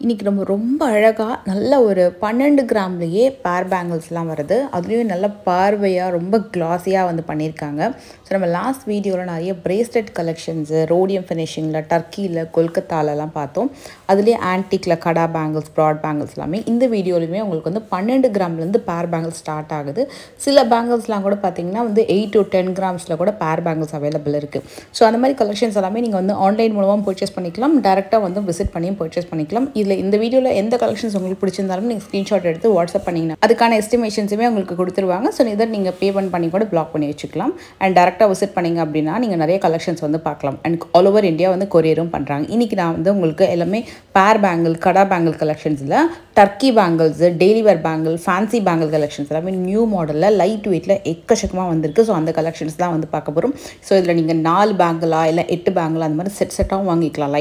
இன்றைக்கி நம்ம ரொம்ப அழகாக நல்ல ஒரு 12 கிராம்லேயே பேர் பேங்கிள்ஸ்லாம் வருது. அதுலேயும் நல்ல பார்வையாக ரொம்ப கிளாஸியாக வந்து பண்ணியிருக்காங்க. ஸோ நம்ம லாஸ்ட் வீடியோவில் நிறைய பிரேஸ்லெட் கலெக்ஷன்ஸு ரோடியம் ஃபினிஷிங்கில் டர்க்கியில் கொல்கத்தாலலாம் பார்த்தோம். அதுலேயே ஆன்டிக்கில் கடா பேங்கிள்ஸ் ப்ராட் பேங்கிள்ஸ் எல்லாமே இந்த வீடியோலையுமே உங்களுக்கு வந்து 12 கிராம்லேருந்து பேர் பேங்கிள்ஸ் ஸ்டார்ட் ஆகுது. சில பேங்கிள்ஸ்லாம் கூட பார்த்திங்கன்னா வந்து 8 to 10 கிராம்ஸில் கூட பேர் பேங்கிள்ஸ் அவைலபிள் இருக்குது. ஸோ அந்த மாதிரி கலெக்ஷன்ஸ் எல்லாமே நீங்கள் வந்து ஆன்லைன் மூலமாக பர்ச்சேஸ் பண்ணிக்கலாம், டேரெக்டாக வந்து விசிட் பண்ணியும் பர்ச்சேஸ் பண்ணிக்கலாம். இதில் இந்த வீடியோவில் எந்த கலெக்ஷன்ஸ் உங்களுக்கு பிடிச்சிருந்தாலும் நீங்கள் ஸ்க்ரீன்ஷாட் எடுத்து வாட்ஸ்அப் பண்ணிங்கன்னா அதுக்கான எஸ்டிமேஷன்ஸுமே உங்களுக்கு கொடுத்துருவாங்க. ஸோ இதை நீங்கள் பேமெண்ட் பண்ணி கூட பிளாக் பண்ணி வச்சுக்கலாம். அண்ட் டேரெக்டாக விசிட் பண்ணிங்க அப்படின்னா நீங்கள் நிறைய கலெக்ஷன்ஸ் வந்து பார்க்கலாம். அண்ட் ஆல் ஓவர் இந்தியா வந்து கொரியரும் பண்ணுறாங்க. இன்றைக்கி நான் வந்து உங்களுக்கு எல்லாமே பேர் பேங்கிள் கடா பேங்கிள் கலெக்ஷன்ஸில் Turkey bangles daily wear bangle fancy bangle collections எல்லாமே நியூ மாடலில் லைட் வெயிட்டில் எக்கச்சக்கமாக வந்திருக்கு. ஸோ அந்த கலெக்ஷன்ஸ் தான் வந்து பார்க்க போகிறோம். ஸோ இதில் நீங்கள் 4 பேங்கிளா இல்லை 8 பேங்கிளா அந்த மாதிரி செட்டாகவும் வாங்கிக்கலாம்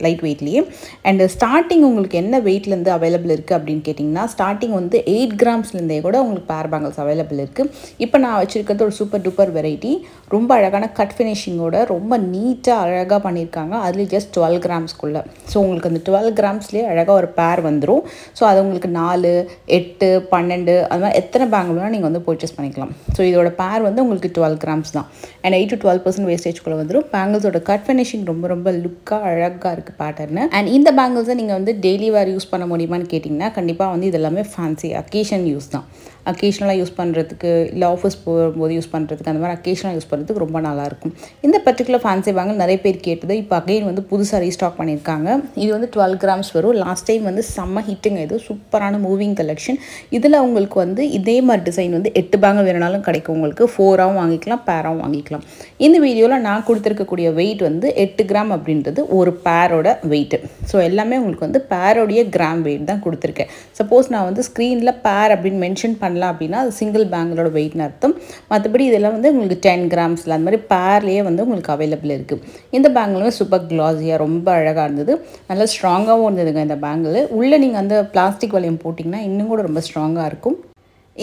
லைட் வெயிட்லேயே. அண்ட் ஸ்டார்டிங் உங்களுக்கு என்ன வெயிட்லேருந்து அவைலபிள் இருக்குது அப்படின்னு கேட்டிங்கன்னா ஸ்டார்டிங் வந்து 8 கிராம்ஸ்லேருந்தே கூட உங்களுக்கு பேர் பேங்கிள்ஸ் அவைலபிள் இருக்குது. இப்போ நான் வச்சுருக்கிறது ஒரு சூப்பர் டூப்பர் வெரைட்டி, ரொம்ப அழகான கட் ஃபினிஷிங்கோட ரொம்ப நீட்டாக அழகாக பண்ணியிருக்காங்க. அதுலேயும் ஜஸ்ட் 12 கிராம்ஸ்க்குள்ளே. ஸோ உங்களுக்கு அந்த 12 கிராம்ஸ்லேயே அழகாக ஒரு பேர் வந்துடும். ஸோ அது உங்களுக்கு 4, 8, 12 அது மாதிரி எத்தனை பேங்கிள்னா நீங்கள் வந்து பர்ச்சேஸ் பண்ணிக்கலாம். ஸோ இதோட பேர் வந்து உங்களுக்கு 12 கிராம்ஸ் தான். அண்ட் 8 to 12% வேஸ்டேஜ்குள்ளே வந்துடும். பேங்கிள்ஸோட கட் ஃபினிஷிங் ரொம்ப ரொம்ப லுக்காக அழகாக இருக்குது பேட்டர்னு. அண்ட் இந்த பேங்கிள்ஸை நீங்கள் வந்து டெய்லி வேர் யூஸ் பண்ண முடியுமான்னு கேட்டிங்கன்னா கண்டிப்பாக வந்து இது எல்லாமே ஃபேன்சி அக்கேஷன் யூஸ் தான். அக்கேஷ்னலாக யூஸ் பண்ணுறதுக்கு இல்லை ஆஃபீஸ் போகும்போது யூஸ் பண்ணுறதுக்கு அந்த மாதிரி அக்கேஷ்னலாக யூஸ் பண்ணுறதுக்கு ரொம்ப நல்லாயிருக்கும். இந்த பர்டிகுலர் ஃபேன்சி பேங்கிள் நிறைய பேர் கேட்டது இப்போ அகைன் வந்து புதுசாக ரீஸ்டாக் பண்ணியிருக்காங்க. இது வந்து 12 கிராம்ஸ் வரும். லாஸ்ட் டைம் வந்து செம்ம ஹிட்டுங்க, இது சூப்பரான மூவிங் கலெக்ஷன். இதில் உங்களுக்கு வந்து இதே மாதிரி டிசைன் வந்து 8 பேங்கிள் வேணுனாலும் கிடைக்கும். உங்களுக்கு 4ஆகவும் வாங்கிக்கலாம், பேராகவும் வாங்கிக்கலாம். இந்த வீடியோவில் நான் கொடுத்துருக்கக்கூடிய வெயிட் வந்து 8 கிராம் அப்படின்றது ஒரு பேரோட வெயிட்டு. ஸோ எல்லாமே உங்களுக்கு வந்து பேரோடைய கிராம் வெயிட் தான் கொடுத்துருக்கேன். சப்போஸ் நான் வந்து ஸ்க்ரீனில் பேர் அப்படின்னு மென்ஷன் பண்ணலாம் அப்படின்னா அது சிங்கிள் பேங்கிளோட வெயிட்னு அர்த்தம். மற்றபடி இதெல்லாம் வந்து உங்களுக்கு 10 கிராம்ஸில் அந்த மாதிரி பேர்லேயே வந்து உங்களுக்கு அவைலபிள் இருக்குது. இந்த பேங்கிளுமே சூப்பர் கிளாஸியாக ரொம்ப அழகாக இருந்தது, நல்லா ஸ்ட்ராங்காகவும் இருந்ததுங்க இந்த பேங்கிள். உள்ளே நீங்கள் அந்த பிளாஸ்டிக் வளையம் போட்டிங்கன்னா இன்னும் கூட ரொம்ப ஸ்ட்ராங்காக இருக்கும்.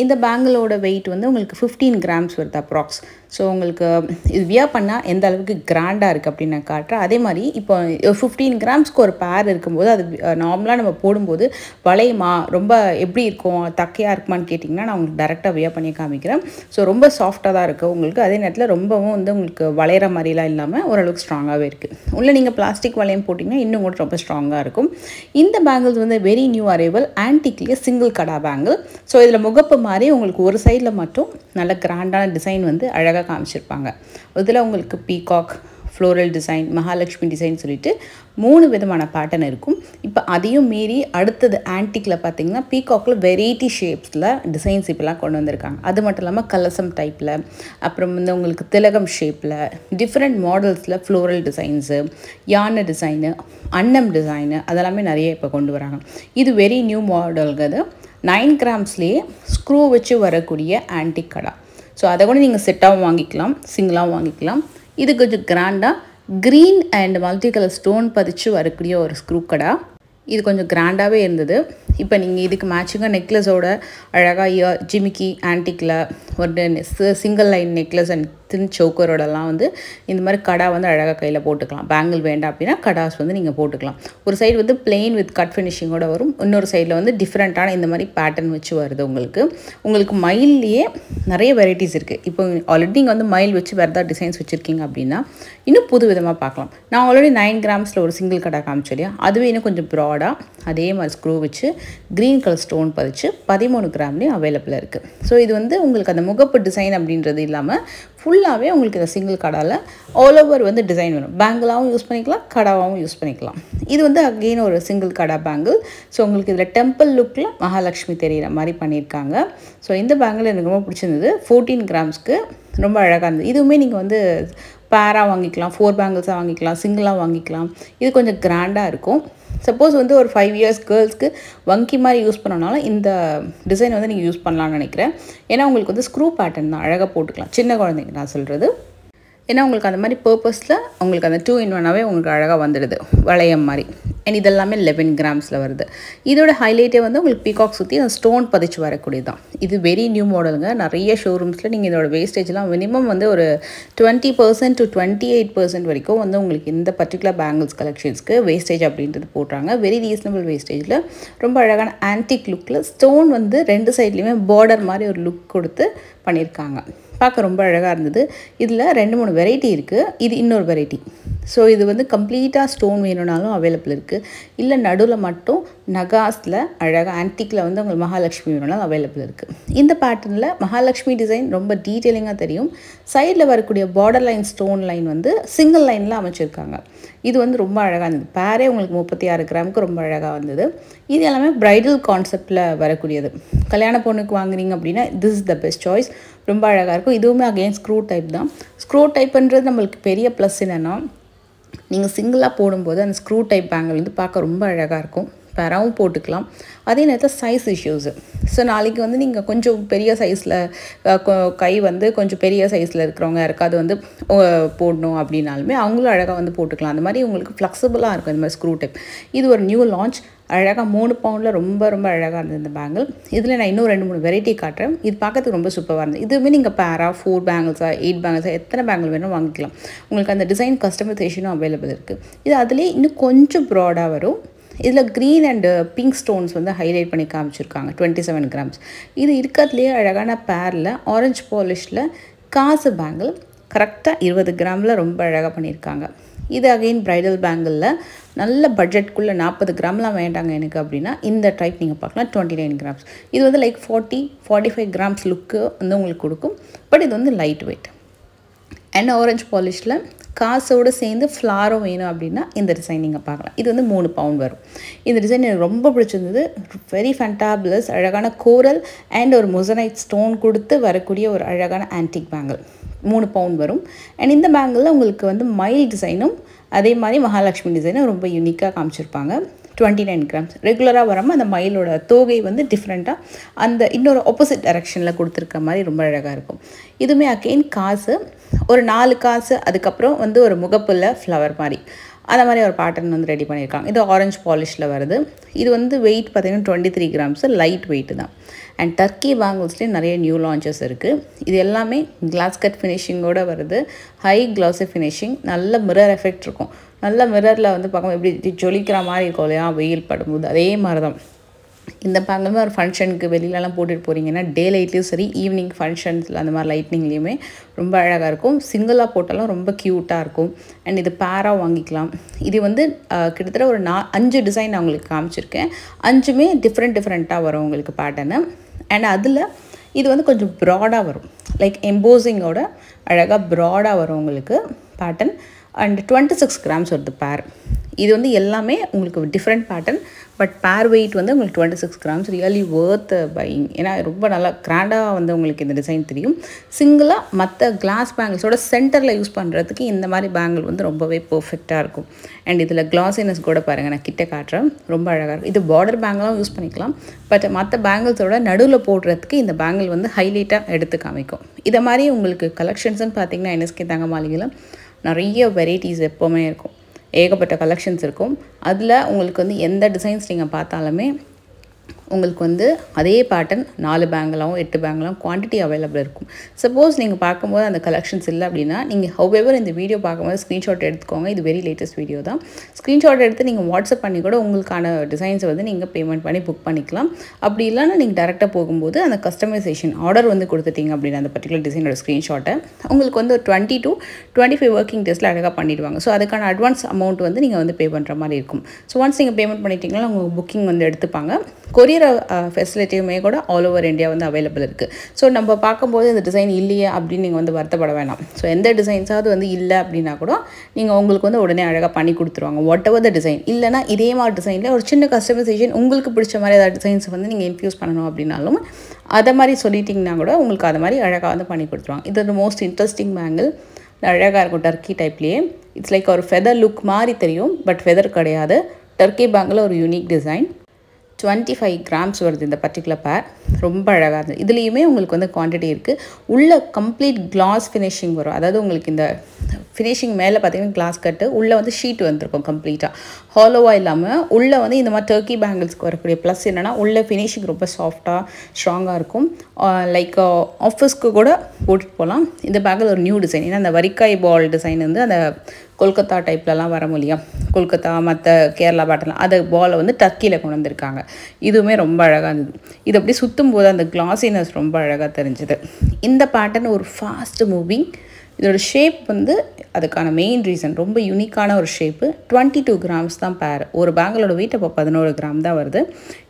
இந்த பேங்கிளோட வெயிட் வந்து உங்களுக்கு 15 கிராம்ஸ் வருது அப்ராக்ஸ். ஸோ உங்களுக்கு இது வியர் பண்ணால் எந்த அளவுக்கு கிராண்டாக இருக்குது அப்படின்னு நான் காட்டுறேன். அதே மாதிரி இப்போ 15 கிராம்ஸ்க்கு ஒரு பேர் இருக்கும்போது அது நார்மலாக நம்ம போடும்போது வளையமா ரொம்ப எப்படி இருக்கும், தக்கையாக இருக்குமான்னு கேட்டிங்கன்னா நான் உங்களுக்கு டேரெக்டாக வியர் பண்ணி காமிக்கிறேன். ஸோ ரொம்ப சாஃப்டாக தான் இருக்குது உங்களுக்கு. அதே நேரத்தில் ரொம்பவும் வந்து உங்களுக்கு வளையிற மாதிரிலாம் இல்லாமல் ஓரளவுக்கு ஸ்ட்ராங்காகவே இருக்குது. உள்ளே நீங்கள் பிளாஸ்டிக் வளையம் போட்டிங்கன்னா இன்னும் கூட ரொம்ப ஸ்ட்ராங்காக இருக்கும். இந்த பேங்கிள்ஸ் வந்து வெரி நியூ அரைவல் ஆன்டிக்லேயே சிங்கிள் கடா பேங்கிள். ஸோ இதில் முகப்பு மாதிரி உங்களுக்கு ஒரு சைடில் மட்டும் நல்ல கிராண்டான டிசைன் வந்து அழகாக காமிச்சிருப்பாங்க. இதில் உங்களுக்கு peacock, floral design, Mahalakshmi design சொல்லிட்டு 3 விதமான பேட்டர்ன் இருக்கும். இப்போ அதையும் மீறி அடுத்தது ஆன்டிக்கில் பார்த்தீங்கன்னா பீகாக்கில் வெரைட்டி ஷேப்ஸில் டிசைன்ஸ் இப்போலாம் கொண்டு வந்திருக்காங்க. அது மட்டும் இல்லாமல் கலசம் டைப்பில், அப்புறம் வந்து உங்களுக்கு திலகம் ஷேப்பில், டிஃப்ரெண்ட் மாடல்ஸில் ஃப்ளோரல் டிசைன்ஸு, யானை டிசைனு, அன்னம் டிசைனு அதெல்லாமே நிறைய இப்போ கொண்டு வராங்க. இது வெரி நியூ மாடலுங்க. அது 9 கிராம்ஸ்லேயே ஸ்க்ரூ வச்சு வரக்கூடிய ஆன்டிக் கடா. ஸோ அதை கூட நீங்கள் செட்டாகவும் வாங்கிக்கலாம், சிங்கிளாகவும் வாங்கிக்கலாம். இது கொஞ்சம் கிராண்டாக green and multi colour stone பதிச்சு வரக்கூடிய ஒரு ஸ்க்ரூ கடா. இது கொஞ்சம் கிராண்டாகவே இருந்தது. இப்போ நீங்கள் இதுக்கு மேட்சிங்காக நெக்லஸோட அழகாக ஜிமிக்கி ஆன்டிக்கில் ஒரு single line necklace and thin சோக்கரோடலாம் வந்து இந்த மாதிரி கடா வந்து அழகாக கையில் போட்டுக்கலாம். பேங்கிள் வேண்டாம் அப்படின்னா கடாஸ் வந்து நீங்கள் போட்டுக்கலாம். ஒரு சைடு வந்து பிளெயின் வித் கட் ஃபினிஷிங்கோட வரும், இன்னொரு சைடில் வந்து டிஃப்ரெண்ட்டான இந்த மாதிரி பேட்டர்ன் வச்சு வருது. உங்களுக்கு மயில்லையே நிறைய வெரைட்டிஸ் இருக்குது. இப்போ ஆல்ரெடி நீங்கள் வந்து மயில் வச்சு வேறு ஏதாவது டிசைன்ஸ் வச்சுருக்கீங்க அப்படின்னா இன்னும் புது விதமாக பார்க்கலாம். நான் ஆல்ரெடி 9 கிராம்ஸில் ஒரு சிங்கிள் கடா காமிச்சோம் இல்லையா, அதுவே இன்னும் கொஞ்சம் ப்ராடாக அதே மாதிரி ஸ்க்ரூ வச்சு க்ரீன் கலர் ஸ்டோன் பதிச்சு 13 கிராம்லேயும் அவைலபிளாக இருக்குது. ஸோ இது வந்து உங்களுக்கு அந்த முகப்பு டிசைன் அப்படின்றது இல்லாமல் ஃபுல்லாகவே உங்களுக்கு இந்த சிங்கிள் கடாவில் ஆல் ஓவர் வந்து டிசைன் வரும். பேங்கிளாகவும் யூஸ் பண்ணிக்கலாம், கடாவாகவும் யூஸ் பண்ணிக்கலாம். இது வந்து அகெயின் ஒரு சிங்கிள் கடா பேங்கிள். ஸோ உங்களுக்கு இதில் டெம்பிள் லுக்கில் மகாலட்சுமி தெரிகிற மாதிரி பண்ணியிருக்காங்க. ஸோ இந்த பேங்கிள் எனக்கு ரொம்ப பிடிச்சிருந்தது. 14 கிராம்ஸ்க்கு ரொம்ப அழகாக இருந்தது. இதுவுமே நீங்கள் வந்து பேராக வாங்கிக்கலாம், 4 பேங்கிள்ஸாக வாங்கிக்கலாம், சிங்கிளாக வாங்கிக்கலாம். இது கொஞ்சம் கிராண்டாக இருக்கும். சப்போஸ் வந்து ஒரு 5 இயர்ஸ் கேர்ள்ஸ்க்கு வங்கி மாதிரி யூஸ் பண்ணனாலும் இந்த டிசைன் வந்து நீங்கள் யூஸ் பண்ணலான்னு நினைக்கிறேன். ஏன்னா உங்களுக்கு வந்து ஸ்க்ரூ பேட்டர்ன் தான், அழகாக போட்டுக்கலாம். சின்ன குழந்தைங்க நான் சொல்கிறது. ஏன்னா உங்களுக்கு அந்த மாதிரி பர்பஸில் உங்களுக்கு அந்த 2 in 1ஆகவே உங்களுக்கு அழகாக வந்துடுது வளையம் மாதிரி. அண்ட் இதெல்லாமே 11 கிராம்ஸில் வருது. இதோட ஹைலைட்டே வந்து உங்களுக்கு பீகாக் சுற்றி அந்த ஸ்டோன் பதிச்சு வரக்கூடியது தான். இது வெரி நியூ மாடலுங்க. நிறைய ஷோரூம்ஸில் நீங்கள் இதோட வேஸ்டேஜ்லாம் மினிமம் வந்து ஒரு 20% to 28% வரைக்கும் வந்து உங்களுக்கு இந்த பர்டிகுலர் பேங்கிள்ஸ் கலெக்ஷன்ஸ்க்கு வேஸ்டேஜ் அப்படின்றது போடுறாங்க. வெரி ரீசனபிள் வேஸ்டேஜில் ரொம்ப அழகான ஆன்டிக் லுக்கில் ஸ்டோன் வந்து 2 சைட்லேயுமே பார்டர் மாதிரி ஒரு லுக் கொடுத்து பண்ணியிருக்காங்க. பார்க்க ரொம்ப அழகாக இருந்தது. இதில் 2-3 வெரைட்டி இருக்குது. இது இன்னொரு வெரைட்டி. ஸோ இது வந்து கம்ப்ளீட்டாக ஸ்டோன் வேணும்னாலும் அவைலபிள் இருக்குது. இல்லை நடுவில் மட்டும் நகாஸில் அழகாக ஆன்டிக்கில் வந்து உங்களுக்கு மகாலட்சுமி வேணும்னாலும் அவைலபிள் இருக்குது. இந்த பேட்டர்னில் மகாலட்சுமி டிசைன் ரொம்ப டீட்டெயிலிங்காக தெரியும். சைடில் வரக்கூடிய பார்டர் லைன் ஸ்டோன் லைன் வந்து சிங்கிள் லைனில் அமைச்சிருக்காங்க. இது வந்து ரொம்ப அழகாக இருந்தது. பேரே உங்களுக்கு 36 கிராமுக்கு ரொம்ப அழகாக வந்தது. இது எல்லாமே ப்ரைடல் கான்செப்டில் வரக்கூடியது. கல்யாண பொண்ணுக்கு வாங்குறீங்க அப்படின்னா this is the best choice. ரொம்ப அழகாக இருக்கும். இதுவுமே அகெயின் ஸ்க்ரூ டைப் தான். ஸ்க்ரூ டைப்புன்றது நம்மளுக்கு பெரிய ப்ளஸ் என்னென்னா, நீங்கள் சிங்கிளாக போடும்போது அந்த ஸ்க்ரூ டைப் பேங்கிள் வந்து பார்க்க ரொம்ப அழகாக இருக்கும். பேராவும் போட்டுக்கலாம். அதே நேரத்தில் சைஸ் இஷ்யூஸு. ஸோ நாளைக்கு வந்து நீங்கள் கொஞ்சம் பெரிய சைஸில் கை வந்து கொஞ்சம் பெரிய சைஸில் இருக்கிறவங்க யாருக்காவது வந்து போடணும் அப்படின்னாலுமே அவங்களும் அழகாக வந்து போட்டுக்கலாம். அந்த மாதிரி உங்களுக்கு ஃப்ளெக்சிபிளாக இருக்கும் இந்த மாதிரி ஸ்க்ரூ டைப். இது ஒரு நியூ லான்ச். அழகாக 3 பவுண்டில் ரொம்ப ரொம்ப அழகாக இருந்தது இந்த பேங்கிள். இதில் நான் இன்னும் 2-3 வெரைட்டி காட்டுறேன். இது பார்க்கறதுக்கு ரொம்ப சூப்பராக இருந்தது. இதுவுமே நீங்கள் பேரா 4 பேங்கிள்ஸா 8 பேங்கிள்ஸா எத்தனை பேங்கிள் வேணும் வாங்கிக்கலாம். உங்களுக்கு அந்த டிசைன் கஸ்டமைசேஷனும் அவைலபிள் இருக்குது. இது அதிலே இன்னும் கொஞ்சம் ப்ராடாக வரும். இதில் க்ரீன் அண்டு பிங்க் ஸ்டோன்ஸ் வந்து ஹைலைட் பண்ணி காமிச்சிருக்காங்க. 27 கிராம்ஸ். இது இருக்கிறதுலேயே அழகான பேரில் ஆரஞ்சு பாலிஷில் காசு பேங்கிள் கரெக்டாக 20 கிராமில் ரொம்ப அழகாக பண்ணியிருக்காங்க. இது அகெயின் ப்ரைடல் பேங்கிளில் நல்ல பட்ஜெட்குள்ளே 40 கிராம்லாம் வேண்டாங்க எனக்கு அப்படின்னா இந்த டைப் நீங்கள் பார்க்கலாம். 29 கிராம்ஸ். இது வந்து லைக் 40-45 கிராம்ஸ் லுக்கு வந்து உங்களுக்கு கொடுக்கும். பட் இது வந்து லைட் வெயிட். அண்ட் ஆரஞ்சு பாலிஷில் காசோடு சேர்ந்து ஃப்ளாரும் வேணும் அப்படின்னா இந்த டிசைன் நீங்கள் பார்க்கலாம். இது வந்து 3 பவுண்ட் வரும். இந்த டிசைன் எனக்கு ரொம்ப பிடிச்சிருந்தது. வெரி ஃபேண்டாபுலஸ். அழகான கோரல் அண்ட் ஒரு மொசனைட் ஸ்டோன் கொடுத்து வரக்கூடிய ஒரு அழகான ஆன்டிக் பேங்கிள். 3 பவுண்ட் வரும். அண்ட் இந்த பேங்கிளில் உங்களுக்கு வந்து மயில் டிசைனும் அதே மாதிரி மகாலட்சுமி டிசைனும் ரொம்ப யூனிக்காக காமிச்சிருப்பாங்க. 29 கிராம்ஸ். ரெகுலராக வராமல் அந்த மயிலோட தோகை வந்து டிஃப்ரெண்ட்டாக அந்த இன்னொரு ஆப்போசிட் டைரெக்ஷனில் கொடுத்துருக்க மாதிரி ரொம்ப அழகாக இருக்கும். இதுவுமே அகெயின் காசு ஒரு 4 காசு, அதுக்கப்புறம் வந்து ஒரு முகப்புல ஃப்ளவர் மாதிரி அந்த மாதிரி ஒரு பேட்டர்ன் வந்து ரெடி பண்ணியிருக்காங்க. இது ஆரஞ்சு பாலிஷில் வருது. இது வந்து வெயிட் பார்த்திங்கன்னா 23 கிராம்ஸு, லைட் வெயிட்டு தான். அண்ட் டர்க்கி பேங்கிள்ஸ்லேயே நிறைய நியூ லான்ச்சஸ் இருக்குது. இது எல்லாமே கிளாஸ் கட் ஃபினிஷிங்கோடு வருது. ஹை கிளாஸி ஃபினிஷிங், நல்ல மிரர் எஃபெக்ட் இருக்கும். நல்ல மிரரில் வந்து பார்க்கும்போது எப்படி ஜொலிக்கிற மாதிரி இருக்கும் இல்லையா வெயில் படும்போது, அதே மாதிரி தான் இந்த பேங்கிளுமே ஒரு ஃபங்க்ஷனுக்கு வெளியிலலாம் போட்டுட்டு போகிறீங்கன்னா டே லைட்லேயும் சரி, ஈவினிங் ஃபங்க்ஷன்ஸில் அந்த மாதிரி லைட்னிங்லேயுமே ரொம்ப அழகாக இருக்கும். சிங்கிளாக போட்டாலும் ரொம்ப க்யூட்டாக இருக்கும். அண்ட் இது பேராக வாங்கிக்கலாம். இது வந்து கிட்டத்தட்ட ஒரு 5 டிசைன் நான் உங்களுக்கு காமிச்சிருக்கேன். 5மே டிஃப்ரெண்ட்டாக வரும் உங்களுக்கு பேட்டர்னு. அண்ட் அதில் இது வந்து கொஞ்சம் ப்ராடாக வரும். லைக் எம்போசிங்கோட அழகாக ப்ராடாக வரும் உங்களுக்கு பேட்டர்ன். அண்ட் 26 கிராம்ஸ் வருது பேர். இது வந்து எல்லாமே உங்களுக்கு டிஃப்ரெண்ட் பேட்டர்ன். பட் பேர் வெயிட் வந்து உங்களுக்கு 26 கிராம்ஸ். ரியலி வர்த் பையிங். ஏன்னா ரொம்ப நல்லா கிராண்டாக வந்து உங்களுக்கு இந்த டிசைன் தெரியும். சிங்கிளாக மற்ற கிளாஸ் பேங்கிள்ஸோட சென்டரில் யூஸ் பண்ணுறதுக்கு இந்த மாதிரி பேங்கிள் வந்து ரொம்பவே பர்ஃபெக்டாக இருக்கும். அண்ட் இதில் கிளாஸினஸ் கூட பாருங்கள், நான் கிட்ட காட்டுறேன். ரொம்ப அழகாக இருக்கும். இது பார்டர் பேங்கிளாகவும் யூஸ் பண்ணிக்கலாம். பட் மற்ற பேங்கிள்ஸோட நடுவில் போடுறதுக்கு இந்த பேங்கிள் வந்து ஹைலைட்டாக எடுத்து காமிக்கும். இதை மாதிரி உங்களுக்கு கலெக்ஷன்ஸ்னு பார்த்தீங்கன்னா NSK தங்க மாளிகையில் நிறைய வெரைட்டிஸ் எப்போவுமே இருக்கும். ஏகப்பட்ட கலெக்ஷன்ஸ் இருக்கும். அதில் உங்களுக்கு வந்து எந்த டிசைன்ஸ் நீங்கள் பார்த்தாலுமே உங்களுக்கு வந்து அதே பேட்டர்ன் 4 பேங்கிளாகவும் 8 பேங்கிளாகவும் குவான்டிட்டி அவைலபிள் இருக்கும். சப்போஸ் நீங்கள் பார்க்கும்போது அந்த கலெக்ஷன்ஸ் இல்லை அப்படின்னா நீங்கள் ஹவெவர் இந்த வீடியோ பார்க்கும்போது ஸ்க்ரீன்ஷாட் எடுத்துக்கோங்க. இது வெரி லேட்டஸ்ட் வீடியோ தான். ஸ்க்ரீன்ஷாட் எடுத்து நீங்கள் வாட்ஸ்அப் பண்ணி கூட உங்களுக்கான டிசைன்ஸை வந்து நீங்கள் பேமெண்ட் பண்ணி புக் பண்ணிக்கலாம். அப்படி இல்லைன்னா நீங்கள் டேரெக்டாக போகும்போது அந்த கஸ்டமைசேஷன் ஆர்டர் வந்து கொடுத்துட்டீங்க அப்படின்னா அந்த பர்டிகுலர் டிசைனோட ஸ்க்ரீன்ஷாட்டை உங்களுக்கு வந்து ஒரு 20 to 25 ஒர்க்கிங் டேஸில் அழகாக பண்ணிடுவாங்க. ஸோ அதுக்கான அட்வான்ஸ் அமௌண்ட் வந்து நீங்கள் வந்து பே பண்ணுற மாதிரி இருக்கும். ஸோ ஒன்ஸ் நீங்கள் பேமெண்ட் பண்ணிட்டீங்கன்னா உங்கள் புக்கிங் வந்து எடுத்துப்பாங்க. கொரியர் ஃபெசிலிட்டியுமே கூட ஆல் ஓவர் இந்தியா வந்து அவைலபிள் இருக்குது. ஸோ நம்ம பார்க்கும்போது இந்த டிசைன் இல்லையே அப்படின்னு நீங்கள் வந்து வருத்தப்பட வேணாம். ஸோ எந்த டிசைன்ஸாவது வந்து இல்லை அப்படின்னா கூட நீங்கள் உங்களுக்கு வந்து உடனே அழகாக பண்ணி கொடுத்துருவாங்க. What ever the design. இல்லைனா இதே மாதிரி டிசைனில் ஒரு சின்ன கஸ்டமைசேஷன் உங்களுக்கு பிடிச்ச மாதிரி ஏதாவது டிசைன்ஸ் வந்து நீங்கள் இன்ஃப்யூஸ் பண்ணணும் அப்படின்னாலும் அதை மாதிரி சொல்லிட்டிங்கன்னா கூட உங்களுக்கு அதை மாதிரி அழகாக வந்து பண்ணி கொடுத்துருவாங்க. இது ஒரு மோஸ்ட் இன்ட்ரெஸ்டிங் பேங்கிள். அழகாக இருக்கும். டர்க்கி டைப்லேயே இட்ஸ் லைக் ஒரு ஃபெதர் லுக் மாதிரி தெரியும். பட் ஃபெதர் கிடையாது. டர்க்கி பேங்கில் ஒரு யூனிக் டிசைன். 25 grams வருது இந்த பர்டிகுலர் பேர். ரொம்ப அழகாக இருந்தது. இதுலேயுமே உங்களுக்கு வந்து குவான்டிட்டி இருக்குது. உள்ள கம்ப்ளீட் கிளாஸ் ஃபினிஷிங் வரும். அதாவது உங்களுக்கு இந்த ஃபினிஷிங் மேலே பார்த்தீங்கன்னா கிளாஸ் கட்டு, உள்ளே வந்து ஷீட் வந்திருக்கும் கம்ப்ளீட்டாக. ஹாலோவாக இல்லாமல் உள்ளே வந்து இந்த மாதிரி டர்க்கி பேங்கிள்ஸ்க்கு வரக்கூடிய ப்ளஸ் என்னென்னா உள்ளே ஃபினிஷிங் ரொம்ப சாஃப்டாக ஸ்ட்ராங்காக இருக்கும். லைக் ஆஃபீஸ்க்கு கூட போட்டுட்டு போகலாம். இந்த பேங்கில் ஒரு நியூ டிசைன், ஏன்னா அந்த வரிக்காய் பால் டிசைன் வந்து அந்த கொல்கத்தா டைப்லலாம் வர முடியும். கொல்கத்தா மற்ற கேரளா பேட்டர்லாம் அதை பாலை வந்து டர்க்கியில் கொண்டு வந்திருக்காங்க. இதுவுமே ரொம்ப அழகாக இருந்தது. இது அப்படி சுற்றும் போது அந்த கிளாஸினஸ் ரொம்ப அழகாக தெரிஞ்சுது. இந்த பேட்டர்ன் ஒரு ஃபாஸ்ட் மூவிங். இதோட ஷேப் வந்து அதுக்கான மெயின் ரீசன், ரொம்ப யூனிக்கான ஒரு ஷேப்பு. 22 grams தான் பேர். ஒரு பேங்கிளோட வெயிட் அப்போ 11 gram தான் வருது.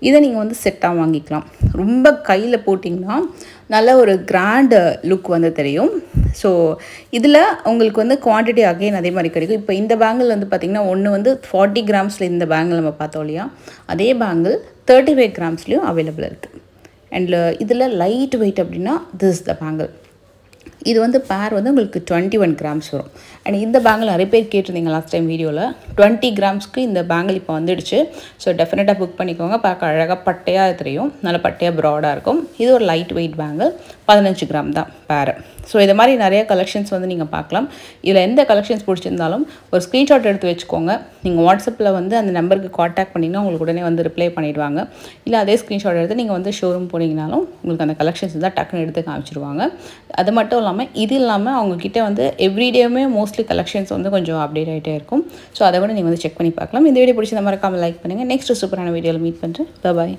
இதை நீங்கள் வந்து செட்டாக வாங்கிக்கலாம். ரொம்ப கையில் போட்டிங்கன்னா நல்ல ஒரு கிராண்ட் லுக் வந்து தெரியும். ஸோ இதில் உங்களுக்கு வந்து குவான்டிட்டி அகைன் அதே மாதிரி கிடைக்கும். இப்போ இந்த பேங்கிள் வந்து பார்த்திங்கன்னா ஒன்று வந்து 40 grams இந்த பேங்கிள் நம்ம பார்த்தோம் இல்லையா, அதே பேங்கிள் 35 grams அவைலபிள் இருக்குது. அண்ட் இதில் லைட் வெயிட் அப்படின்னா திஸ் த பேங்கிள். இது வந்து பேர் வந்து உங்களுக்கு 21 grams வரும். அண்ட் இந்த பேங்கிள் நிறைய பேர் கேட்டிருந்தீங்க லாஸ்ட் டைம் வீடியோவில். 20 gramsக்கு இந்த பேங்கிள் இப்போ வந்துடுச்சு. ஸோ டெஃபினட்டாக புக் பண்ணிக்கோங்க. பார்க்க அழகாக பட்டையாக தெரியும், நல்ல பட்டையாக ப்ராடாக இருக்கும். இது ஒரு லைட் வெயிட் பேங்கிள், 15 gram தான் பேர். ஸோ இது மாதிரி நிறைய கலெக்ஷன்ஸ் வந்து நீங்கள் பார்க்கலாம். இதில் எந்த கலெக்ஷன்ஸ் பிடிச்சிருந்தாலும் ஒரு ஸ்க்ரீன்ஷாட் எடுத்து வச்சுக்கோங்க. நீங்கள் வாட்ஸ்அப்பில் வந்து அந்த நம்பருக்கு காண்டாக்ட் பண்ணிங்கன்னா உங்களுக்கு உடனே வந்து ரிப்ளை பண்ணிவிடுவாங்க. இல்லை அதே ஸ்க்ரீன்ஷாட் எடுத்து நீங்கள் வந்து ஷோரூம் போனீங்கனாலும் உங்களுக்கு அந்த கலெக்ஷன்ஸ் தான் டக்குன்னு எடுத்து காமிச்சிருவாங்க. அது மட்டும் இல்லாமல் இது இல்லாமல் அவங்கக்கிட்ட வந்து எவ்ரிடேயுமே மோஸ்ட்லி கலெக்ஷன்ஸ் வந்து கொஞ்சம் அப்டேட் ஆகிட்டே இருக்கும். ஸோ அதை கூட நீங்கள் வந்து செக் பண்ணி பார்க்கலாம். இந்த வீடியோ பிடிச்ச மறக்காமல் லைக் பண்ணுங்கள். நெக்ஸ்ட் சூப்பரான வீடியோவில் மீட் பண்ணுறேன். பாய்.